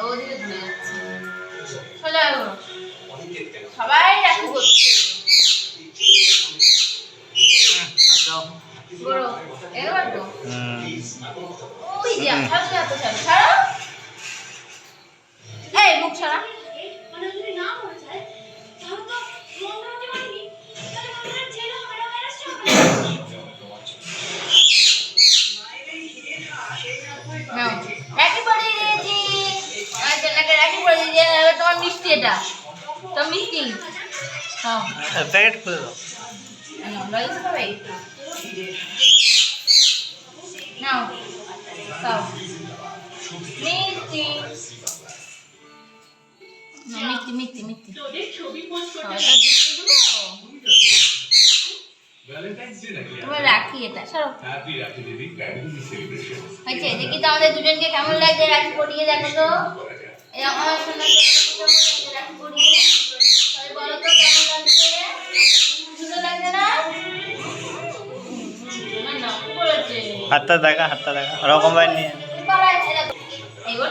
ওদিকে ধরে যাচ্ছে সোজা সবাই রাখি করছে বড় এবার তো ওই যে ছাড়ো এত ছাড়ো ছাড়ো এই মুখ ছাড়া মানে যদি না মরে যায় তাহলে তো মনটা হতে পারেনি তাহলে মনটা ছেড়ে মেরা মেরা সব নাও রাখি পড়ে দিয়েছি আচ্ছা রাখি পড়ে দিয়েছি এবার তোমার মিষ্টি এটা তো মিষ্টি হ্যাঁ প্যাকেট খুলে দাও লইস খাবে নাও খাও মিষ্টি মিষ্টি মিষ্টি মিষ্টি তোমার রাখি এটা সরো হয়েছে দেখি তো আমাদের দুজনকে কেমন লাগছে রাখি পরিয়ে দেখো তো এই আমার সোনা রাখি পরিয়ে সবাই বলো তো কেমন লাগছে সুন্দর লাগছে না না কি বলেছে হাতটা দেখা রকম বাইর নিয়ে এইবার